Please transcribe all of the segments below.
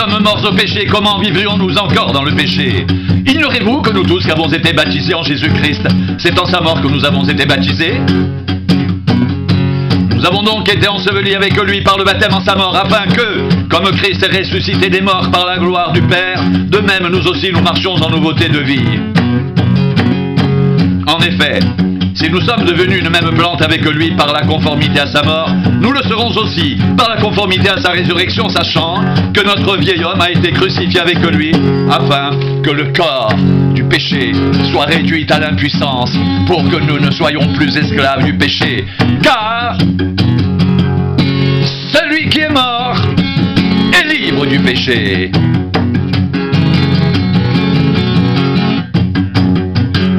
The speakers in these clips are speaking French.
sommes morts au péché, comment vivrions-nous encore dans le péché? Ignorez-vous que nous tous qui avons été baptisés en Jésus-Christ, c'est en sa mort que nous avons été baptisés? Nous avons donc été ensevelis avec lui par le baptême en sa mort, afin que, comme Christ est ressuscité des morts par la gloire du Père, de même nous aussi nous marchions en nouveauté de vie. En effet, si nous sommes devenus une même plante avec lui par la conformité à sa mort, nous le serons aussi par la conformité à sa résurrection, sachant que notre vieil homme a été crucifié avec lui, afin que le corps du péché soit réduit à l'impuissance, pour que nous ne soyons plus esclaves du péché. Car celui qui est mort est libre du péché.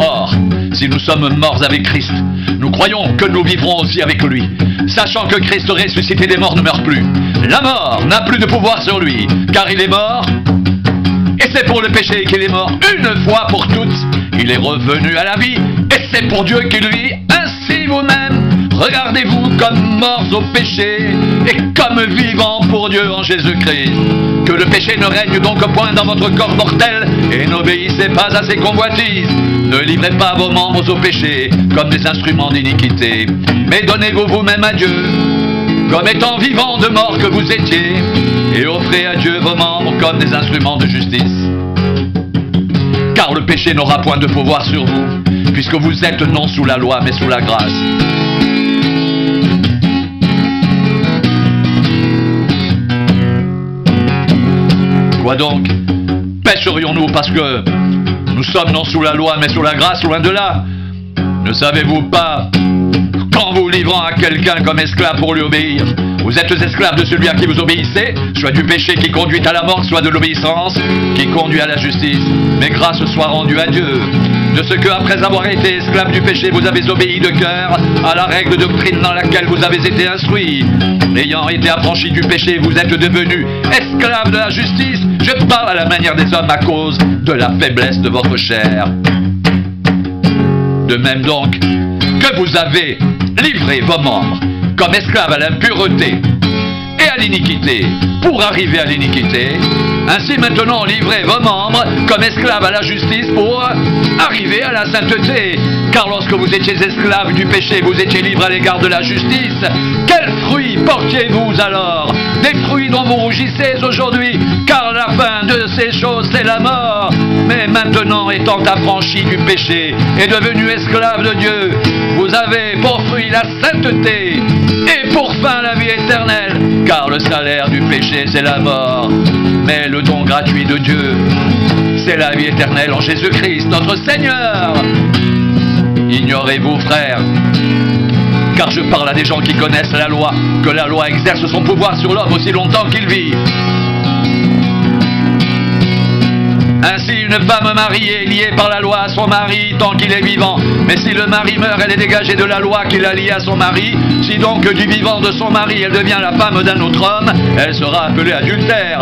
Or, si nous sommes morts avec Christ, nous croyons que nous vivrons aussi avec lui, sachant que Christ ressuscité des morts ne meurt plus. La mort n'a plus de pouvoir sur lui, car il est mort, et c'est pour le péché qu'il est mort une fois pour toutes. Il est revenu à la vie, et c'est pour Dieu qu'il vit. Ainsi vous-même, regardez-vous comme morts au péché, et comme vivants pour Dieu en Jésus-Christ. Que le péché ne règne donc point dans votre corps mortel, et n'obéissez pas à ses convoitises. Ne livrez pas vos membres au péché comme des instruments d'iniquité, mais donnez-vous vous-même à Dieu, comme étant vivants de mort que vous étiez, et offrez à Dieu vos membres comme des instruments de justice. Car le péché n'aura point de pouvoir sur vous, puisque vous êtes non sous la loi, mais sous la grâce. Quoi donc? Pécherions-nous parce que nous sommes non sous la loi mais sous la grâce? Loin de là. Ne savez-vous pas qu'en vous livrant à quelqu'un comme esclave pour lui obéir, vous êtes esclave de celui à qui vous obéissez, soit du péché qui conduit à la mort, soit de l'obéissance qui conduit à la justice. Mais grâce soit rendue à Dieu, de ce que, après avoir été esclave du péché, vous avez obéi de cœur à la règle de doctrine dans laquelle vous avez été instruits. Ayant été affranchis du péché, vous êtes devenus esclaves de la justice. Je parle à la manière des hommes à cause de la faiblesse de votre chair. De même donc que vous avez livré vos membres comme esclaves à l'impureté et à l'iniquité pour arriver à l'iniquité, ainsi maintenant livrez vos membres comme esclaves à la justice pour arriver à la sainteté. Car lorsque vous étiez esclaves du péché, vous étiez libres à l'égard de la justice. Quels fruits portiez-vous alors? Des fruits dont vous rougissez aujourd'hui, car la fin de ces choses c'est la mort. Mais maintenant, étant affranchis du péché et devenus esclaves de Dieu, vous avez pour fruit la sainteté et pour fin la vie éternelle. Car le salaire du péché c'est la mort, mais le don gratuit de Dieu c'est la vie éternelle en Jésus-Christ notre Seigneur. Ignorez-vous, frères, car je parle à des gens qui connaissent la loi, que la loi exerce son pouvoir sur l'homme aussi longtemps qu'il vit. Ainsi, une femme mariée est liée par la loi à son mari tant qu'il est vivant. Mais si le mari meurt, elle est dégagée de la loi qui l'a liée à son mari. Si donc du vivant de son mari, elle devient la femme d'un autre homme, elle sera appelée adultère.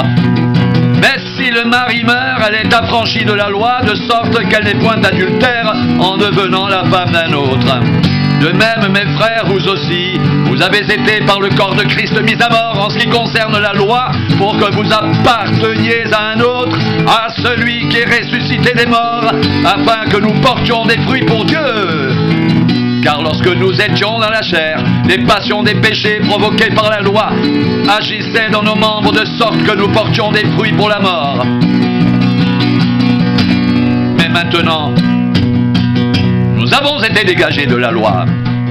Mais si le mari meurt, elle est affranchie de la loi, de sorte qu'elle n'est point adultère en devenant la femme d'un autre. De même, mes frères, vous aussi, vous avez été par le corps de Christ mis à mort en ce qui concerne la loi, pour que vous apparteniez à un autre, à celui qui est ressuscité des morts, afin que nous portions des fruits pour Dieu. Car lorsque nous étions dans la chair, les passions des péchés provoqués par la loi agissaient dans nos membres de sorte que nous portions des fruits pour la mort. Mais maintenant, nous avons été dégagés de la loi,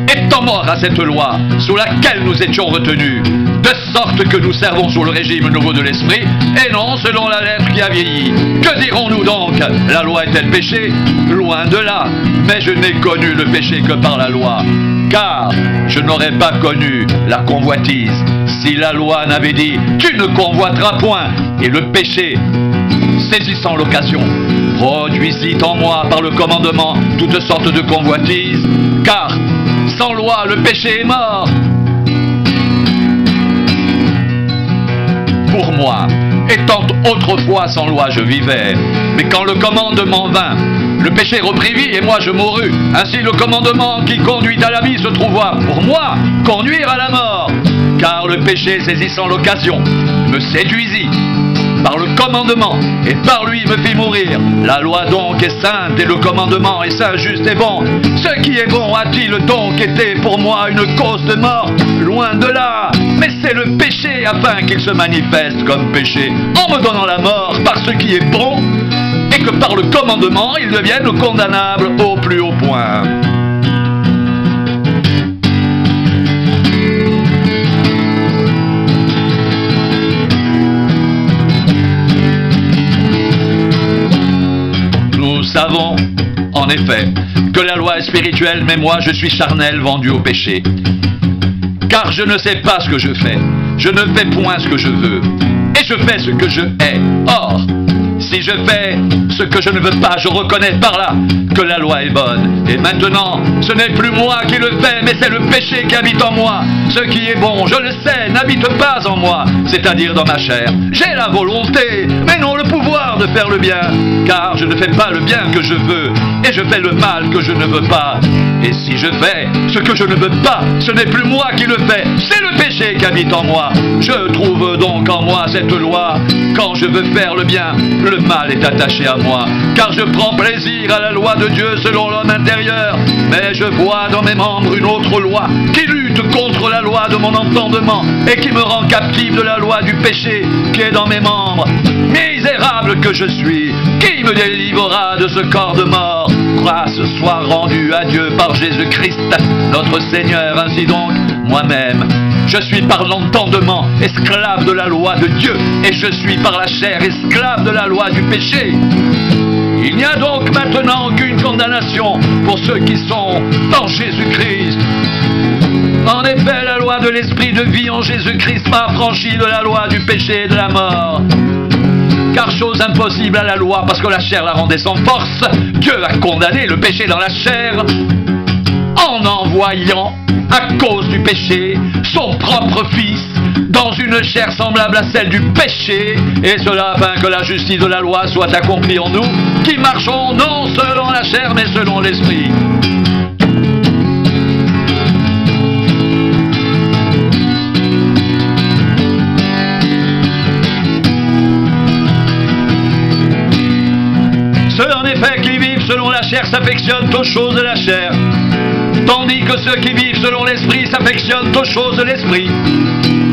étant morts à cette loi sous laquelle nous étions retenus, de sorte que nous servons sous le régime nouveau de l'esprit, et non selon la lettre qui a vieilli. Que dirons-nous donc? La loi est-elle péché? Loin de là, mais je n'ai connu le péché que par la loi. Car je n'aurais pas connu la convoitise si la loi n'avait dit « Tu ne convoiteras point » et le péché, saisissant l'occasion, produisit en moi par le commandement toutes sortes de convoitises, car sans loi le péché est mort. Pour moi, étant autrefois sans loi je vivais, mais quand le commandement vint, le péché reprit vie et moi je mourus. Ainsi le commandement qui conduit à la vie se trouva pour moi conduire à la mort, car le péché saisissant l'occasion me séduisit, par le commandement, et par lui me fit mourir. La loi donc est sainte, et le commandement est saint, juste et bon. Ce qui est bon a-t-il donc été pour moi une cause de mort? Loin de là, mais c'est le péché, afin qu'il se manifeste comme péché, en me donnant la mort par ce qui est bon, et que par le commandement il devienne condamnable au plus haut point. Nous savons, en effet, que la loi est spirituelle, mais moi je suis charnel, vendu au péché. Car je ne sais pas ce que je fais, je ne fais point ce que je veux, et je fais ce que je hais. Or, si je fais ce que je ne veux pas, je reconnais par là que la loi est bonne. Et maintenant, ce n'est plus moi qui le fais, mais c'est le péché qui habite en moi. Ce qui est bon, je le sais, n'habite pas en moi, c'est-à-dire dans ma chair. J'ai la volonté, mais non le pouvoir de faire le bien, car je ne fais pas le bien que je veux, et je fais le mal que je ne veux pas. Et si je fais ce que je ne veux pas, ce n'est plus moi qui le fais, c'est le péché qui habite en moi. Je trouve donc en moi cette loi. Quand je veux faire le bien, le mal est attaché à moi, car je prends plaisir à la loi de Dieu selon l'homme intérieur. Mais je vois dans mes membres une autre loi qui lutte contre la loi de mon entendement et qui me rend captif de la loi du péché qui est dans mes membres. Misérable que je suis, qui me délivrera de ce corps de mort? Grâce soit rendue à Dieu par Jésus-Christ, notre Seigneur. Ainsi donc, moi-même, je suis par l'entendement esclave de la loi de Dieu, et je suis par la chair esclave de la loi du péché. Il n'y a donc maintenant qu'une condamnation pour ceux qui sont en Jésus-Christ. En effet, la loi de l'esprit de vie en Jésus-Christ m'a affranchi de la loi du péché et de la mort. Car chose impossible à la loi, parce que la chair la rendait sans force, Dieu a condamné le péché dans la chair en envoyant, à cause du péché, son propre Fils dans une chair semblable à celle du péché, et cela afin que la justice de la loi soit accomplie en nous, qui marchons non selon la chair, mais selon l'esprit. Ceux en effet qui vivent selon la chair s'affectionnent aux choses de la chair, tandis que ceux qui vivent selon l'esprit s'affectionnent aux choses de l'esprit.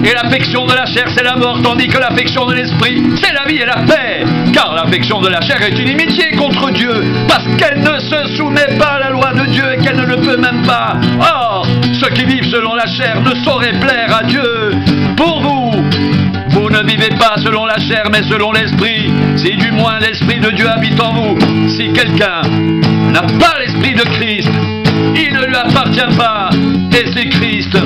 Et l'affection de la chair c'est la mort, tandis que l'affection de l'esprit c'est la vie et la paix. Car l'affection de la chair est une inimitié contre Dieu, parce qu'elle ne se soumet pas à la loi de Dieu et qu'elle ne le peut même pas. Or, ceux qui vivent selon la chair ne sauraient plaire à Dieu. Pour vous, vous ne vivez pas selon la chair, mais selon l'esprit, si du moins l'esprit de Dieu habite en vous. Si quelqu'un n'a pas l'esprit de Christ, il ne lui appartient pas. Et si Christ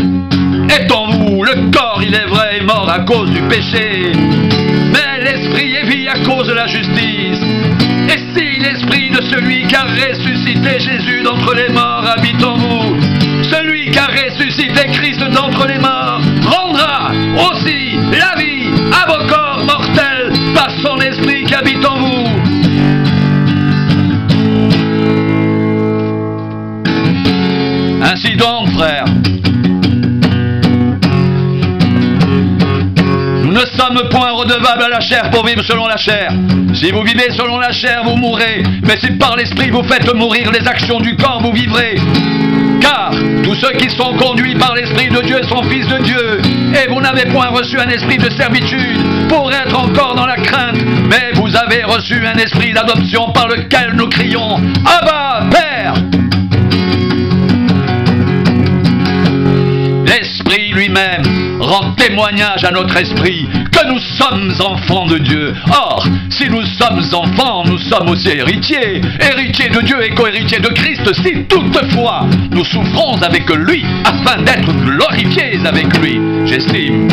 est en vous, le corps, il est vrai, est mort à cause du péché, mais l'esprit est vie à cause de la justice. Et si l'esprit de celui qui a ressuscité Jésus d'entre les morts habite en vous, celui qui a ressuscité Christ d'entre les morts rendra aussi la vie à vos corps mortels par son esprit qui habite en vous. Ainsi donc, frères, nous ne sommes point redevables à la chair pour vivre selon la chair. Si vous vivez selon la chair, vous mourrez. Mais si par l'esprit vous faites mourir les actions du corps, vous vivrez. Car tous ceux qui sont conduits par l'esprit de Dieu sont fils de Dieu. Et vous n'avez point reçu un esprit de servitude pour être encore dans la crainte, mais vous avez reçu un esprit d'adoption par lequel nous crions « Abba, Père !» L'Esprit lui-même rend témoignage à notre esprit que nous sommes enfants de Dieu. Or, si nous sommes enfants, nous sommes aussi héritiers, héritiers de Dieu et co-héritiers de Christ, si toutefois nous souffrons avec lui, afin d'être glorifiés avec lui. J'estime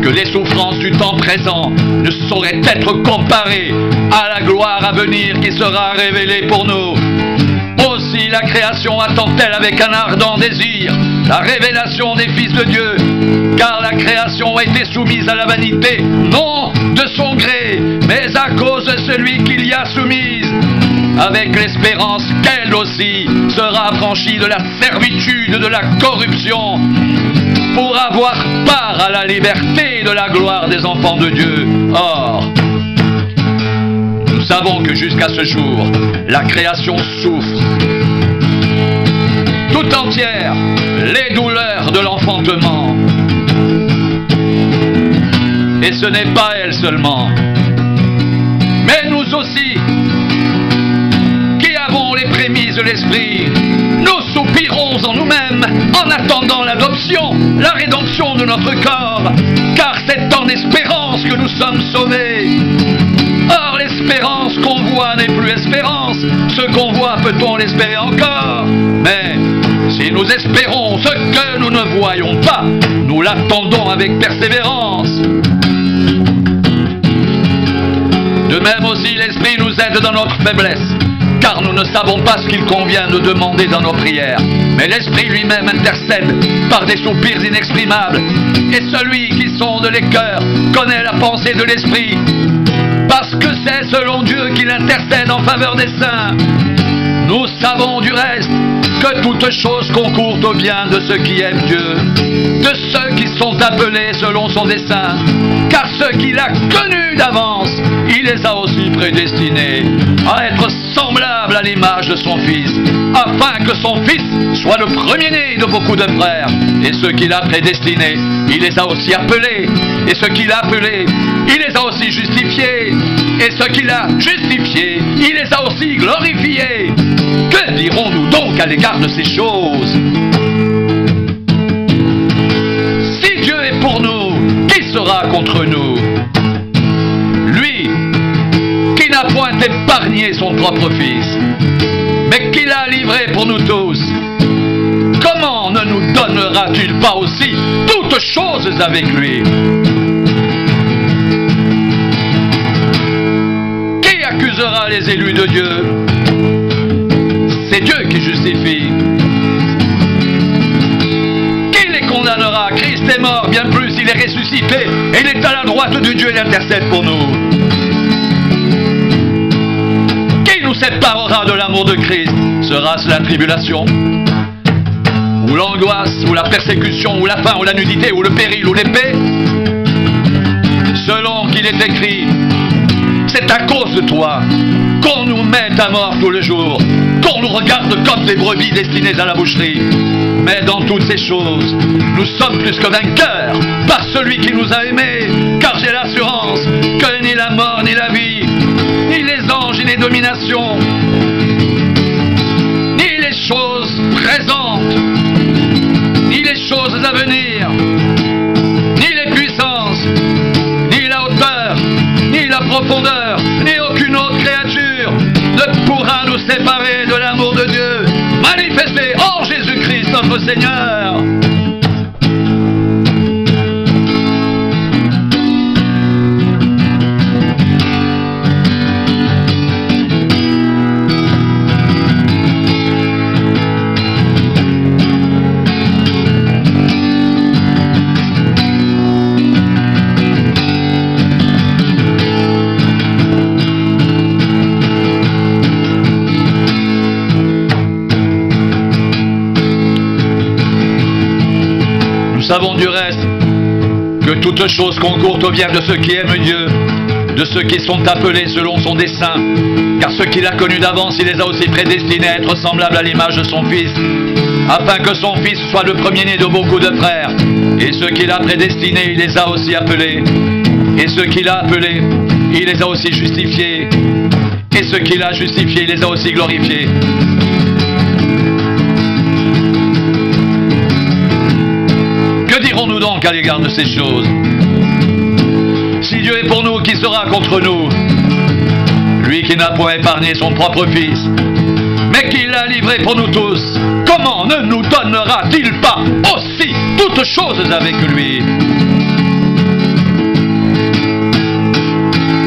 que les souffrances du temps présent ne sauraient être comparées à la gloire à venir qui sera révélée pour nous. Aussi la création attend-elle avec un ardent désir la révélation des fils de Dieu, car la création a été soumise à la vanité, non de son gré, mais à cause de celui qui l'y a soumise, avec l'espérance qu'elle aussi sera affranchie de la servitude de la corruption, pour avoir part à la liberté de la gloire des enfants de Dieu. Or, savons que jusqu'à ce jour, la création souffre tout entière les douleurs de l'enfantement. Et ce n'est pas elle seulement, mais nous aussi, qui avons les prémices de l'esprit, nous soupirons en nous-mêmes en attendant l'adoption, la rédemption de notre corps, car c'est en espérance que nous sommes sauvés. Or l'espérance qu'on voit n'est plus espérance, ce qu'on voit peut-on l'espérer encore? Mais si nous espérons ce que nous ne voyons pas, nous l'attendons avec persévérance. De même aussi l'Esprit nous aide dans notre faiblesse, car nous ne savons pas ce qu'il convient de demander dans nos prières. Mais l'Esprit lui-même intercède par des soupirs inexprimables. Et celui qui sonde les cœurs connaît la pensée de l'Esprit, parce que c'est selon Dieu qu'il intercède en faveur des saints. Nous savons du reste que toutes choses concourent au bien de ceux qui aiment Dieu, de ceux qui sont appelés selon son dessein. Car ceux qu'il a connus d'avance, il les a aussi prédestinés à être semblables à l'image de son Fils, afin que son Fils soit le premier-né de beaucoup de frères. Et ceux qu'il a prédestinés, il les a aussi appelés. Et ceux qu'il a appelés, il les a aussi justifiés. Et ceux qu'il a justifiés, il les a aussi glorifiés. Que dirons-nous donc à l'égard de ces choses? Si Dieu est pour nous, qui sera contre nous? Lui, qui n'a point épargné son propre Fils, mais qui l'a livré pour nous tous, comment ne nous donnera-t-il pas aussi toutes choses avec lui? Qui accusera les élus de Dieu? C'est Dieu qui justifie. Qui les condamnera? Christ est mort, bien plus, il est ressuscité, et il est à la droite de Dieu, il intercède pour nous. Qui nous séparera de l'amour de Christ? Sera-ce la tribulation, ou l'angoisse, ou la persécution, ou la faim, ou la nudité, ou le péril, ou l'épée? Selon qu'il est écrit, c'est à cause de toi qu'on nous met à mort tout le jour, qu'on nous regarde comme des brebis destinées à la boucherie. Mais dans toutes ces choses, nous sommes plus que vainqueurs par celui qui nous a aimés, car j'ai l'assurance que ni la mort, ni la vie, ni les anges, ni les dominations, ni les choses présentes, ni les choses à venir, ni les puissances, ni la hauteur, ni la profondeur, ni aucune autre créature ne pourra nous séparer de l'amour de Dieu manifesté en Jésus-Christ notre Seigneur. Nous savons du reste que toutes choses concourent au bien de ceux qui aiment Dieu, de ceux qui sont appelés selon son dessein. Car ceux qu'il a connus d'avance, il les a aussi prédestinés à être semblables à l'image de son Fils, afin que son Fils soit le premier-né de beaucoup de frères. Et ceux qu'il a prédestinés, il les a aussi appelés. Et ceux qu'il a appelés, il les a aussi justifiés. Et ceux qu'il a justifiés, il les a aussi glorifiés. Que dirons-nous donc à l'égard de ces choses? Si Dieu est pour nous, qui sera contre nous? Lui qui n'a point épargné son propre Fils, mais qui l'a livré pour nous tous, comment ne nous donnera-t-il pas aussi toutes choses avec lui?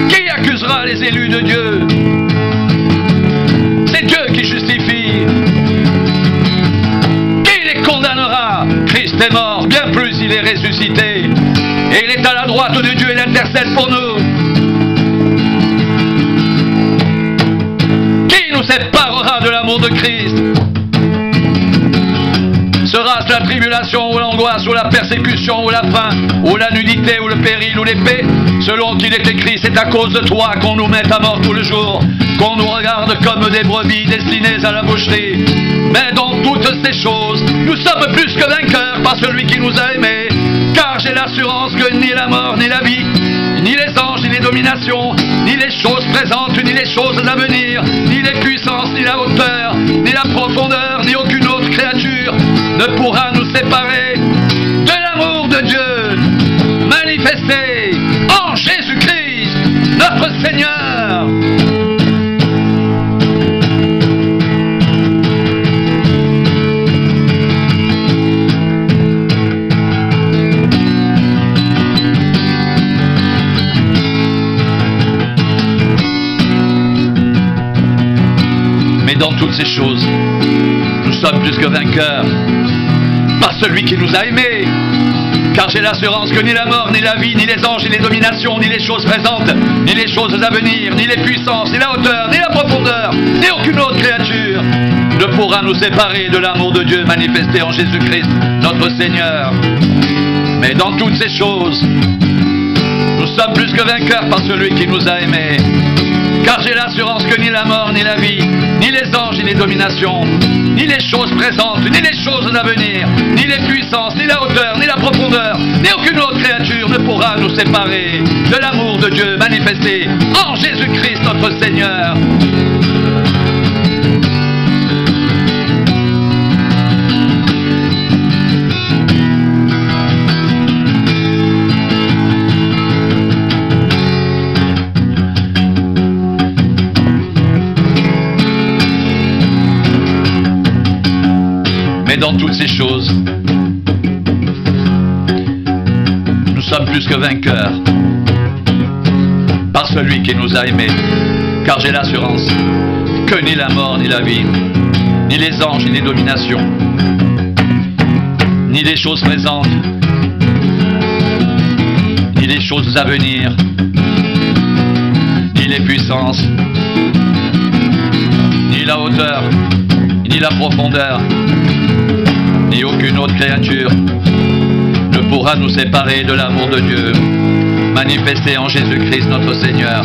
Qui accusera les élus de Dieu? C'est Dieu qui justifie. Qui les condamnera? Christ est mort, bien plus il est ressuscité, et il est à la droite de Dieu, il intercède pour nous. Qui nous séparera de l'amour de Christ? Sera-ce la tribulation, ou l'angoisse, ou la persécution, ou la faim, ou la nudité, ou le péril, ou l'épée? selon qu'il est écrit, c'est à cause de toi qu'on nous met à mort tout le jour, qu'on nous regarde comme des brebis destinées à la boucherie. Mais dans toutes ces choses, nous sommes plus que vainqueurs par celui qui nous a aimés, car j'ai l'assurance que ni la mort, ni la vie, ni les anges, ni les dominations, ni les choses présentes, ni les choses à venir, ni les puissances, ni la hauteur, ni la profondeur, ni aucune autre créature ne pourra nous séparer de l'amour de Dieu manifesté en Jésus-Christ, notre Seigneur. Dans toutes ces choses, nous sommes plus que vainqueurs par celui qui nous a aimés, car j'ai l'assurance que ni la mort, ni la vie, ni les anges, ni les dominations, ni les choses présentes, ni les choses à venir, ni les puissances, ni la hauteur, ni la profondeur, ni aucune autre créature ne pourra nous séparer de l'amour de Dieu manifesté en Jésus-Christ, notre Seigneur. Mais dans toutes ces choses, nous sommes plus que vainqueurs par celui qui nous a aimés, car j'ai l'assurance que ni la mort, ni la vie, ni les anges, ni les dominations, ni les choses présentes, ni les choses à venir, ni les puissances, ni la hauteur, ni la profondeur, ni aucune autre créature ne pourra nous séparer de l'amour de Dieu manifesté en Jésus-Christ notre Seigneur. Mais dans toutes ces choses, nous sommes plus que vainqueurs par celui qui nous a aimés, car j'ai l'assurance que ni la mort, ni la vie, ni les anges, ni les dominations, ni les choses présentes, ni les choses à venir, ni les puissances, ni la hauteur, ni la profondeur, ni aucune autre créature ne pourra nous séparer de l'amour de Dieu manifesté en Jésus-Christ notre Seigneur.